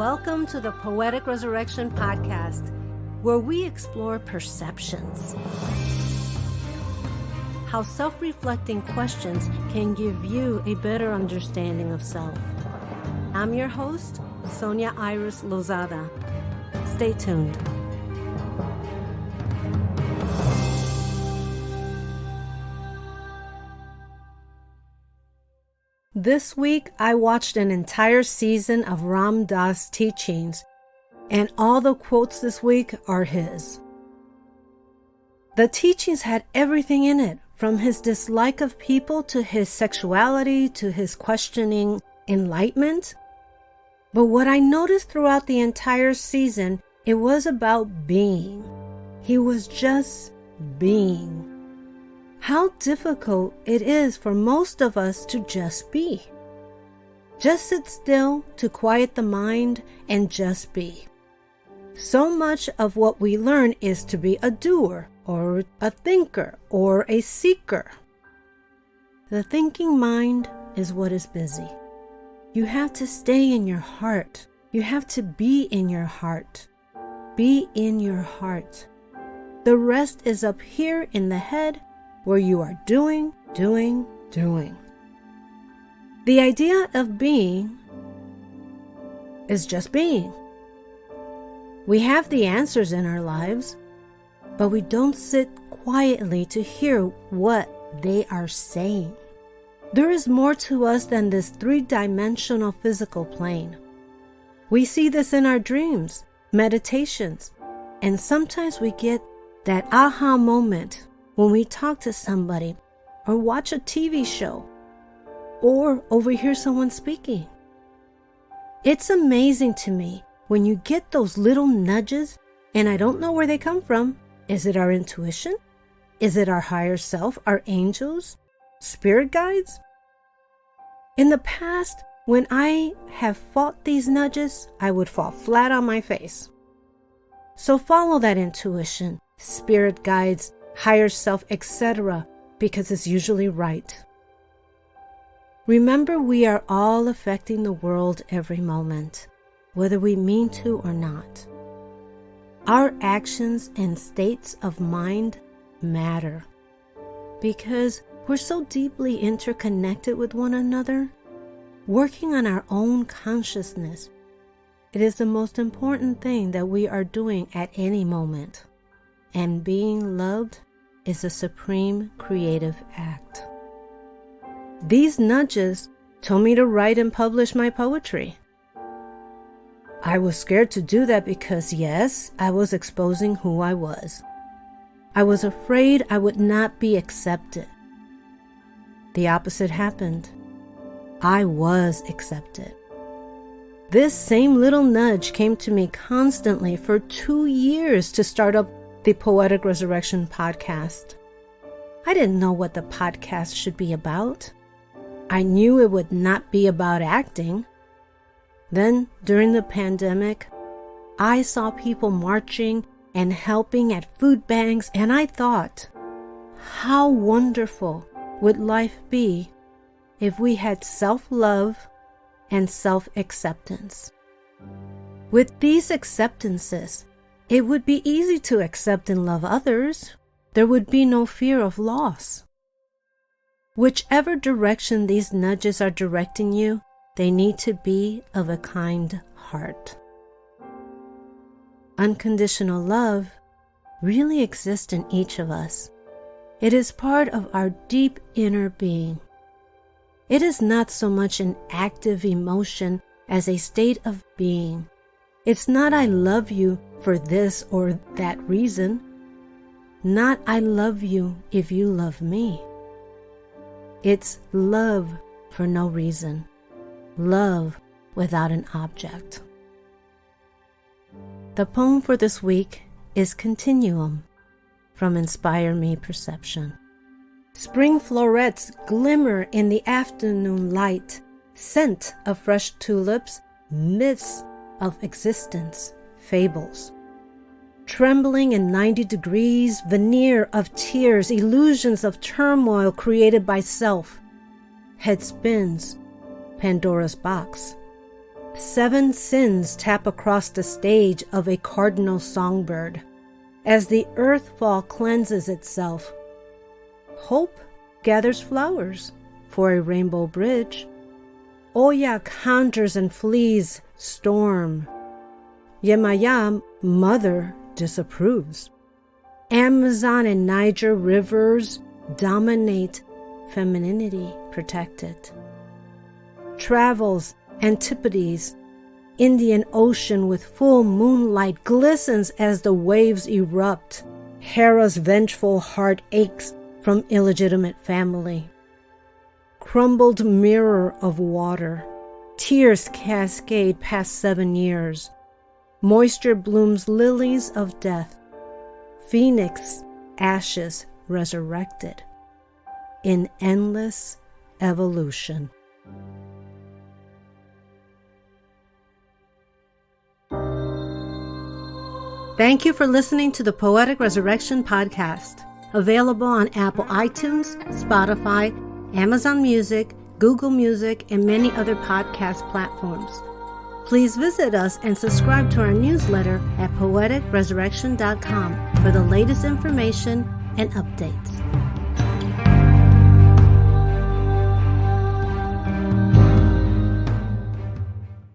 Welcome to the Poetic Resurrection Podcast, where we explore perceptions. How self-reflecting questions can give you a better understanding of self. I'm your host, Sonia Iris Lozada. Stay tuned. This week, I watched an entire season of Ram Dass teachings, and all the quotes this week are his. The teachings had everything in it, from his dislike of people to his sexuality to his questioning enlightenment. But what I noticed throughout the entire season, it was about being. He was just being. How difficult it is for most of us to just be. Just sit still to quiet the mind and just be. So much of what we learn is to be a doer or a thinker or a seeker. The thinking mind is what is busy. You have to stay in your heart. You have to be in your heart. Be in your heart. The rest is up here in the head, where you are doing. The idea of being is just being. We have the answers in our lives, but we don't sit quietly to hear what they are saying. There is more to us than this three-dimensional physical plane. We see this in our dreams, meditations, and sometimes we get that aha moment when we talk to somebody or watch a TV show or overhear someone speaking. It's amazing to me when you get those little nudges, and I don't know where they come from. Is it our intuition? Is it our higher self, our angels, spirit guides? In the past, when I have fought these nudges, I would fall flat on my face. So follow that intuition, spirit guides, higher self, etc., because it's usually right. Remember, we are all affecting the world every moment, whether we mean to or not. Our actions and states of mind matter because we're so deeply interconnected with one another. Working on our own consciousness, it is the most important thing that we are doing at any moment. And being loved is a supreme creative act. These nudges told me to write and publish my poetry. I was scared to do that because, yes, I was exposing who I was. I was afraid I would not be accepted. The opposite happened. I was accepted. This same little nudge came to me constantly for 2 years to start up the Poetic Resurrection Podcast. I didn't know what the podcast should be about. I knew it would not be about acting. Then, during the pandemic, I saw people marching and helping at food banks, and I thought, how wonderful would life be if we had self-love and self-acceptance. With these acceptances, it would be easy to accept and love others. There would be no fear of loss. Whichever direction these nudges are directing you, they need to be of a kind heart. Unconditional love really exists in each of us. It is part of our deep inner being. It is not so much an active emotion as a state of being. It's not I love you for this or that reason. Not I love you if you love me. It's love for no reason. Love without an object. The poem for this week is Continuum from Inspire Me Perception. Spring florets glimmer in the afternoon light, scent of fresh tulips, myths of existence, fables. Trembling in 90 degrees, veneer of tears, illusions of turmoil created by self. Head spins, Pandora's box. 7 sins tap across the stage of a cardinal songbird as the earthfall cleanses itself. Hope gathers flowers for a rainbow bridge. Oya conjures and flees storm. Yemaya, mother, disapproves. Amazon and Niger rivers dominate femininity protected. Travels Antipodes, Indian Ocean with full moonlight glistens as the waves erupt. Hera's vengeful heart aches from illegitimate family. Crumbled mirror of water, tears cascade past 7 years. Moisture blooms lilies of death. Phoenix ashes resurrected in endless evolution. Thank you for listening to the Poetic Resurrection podcast, available on Apple iTunes, Spotify, Amazon Music, Google Music, and many other podcast platforms. Please visit us and subscribe to our newsletter at poeticresurrection.com for the latest information and updates.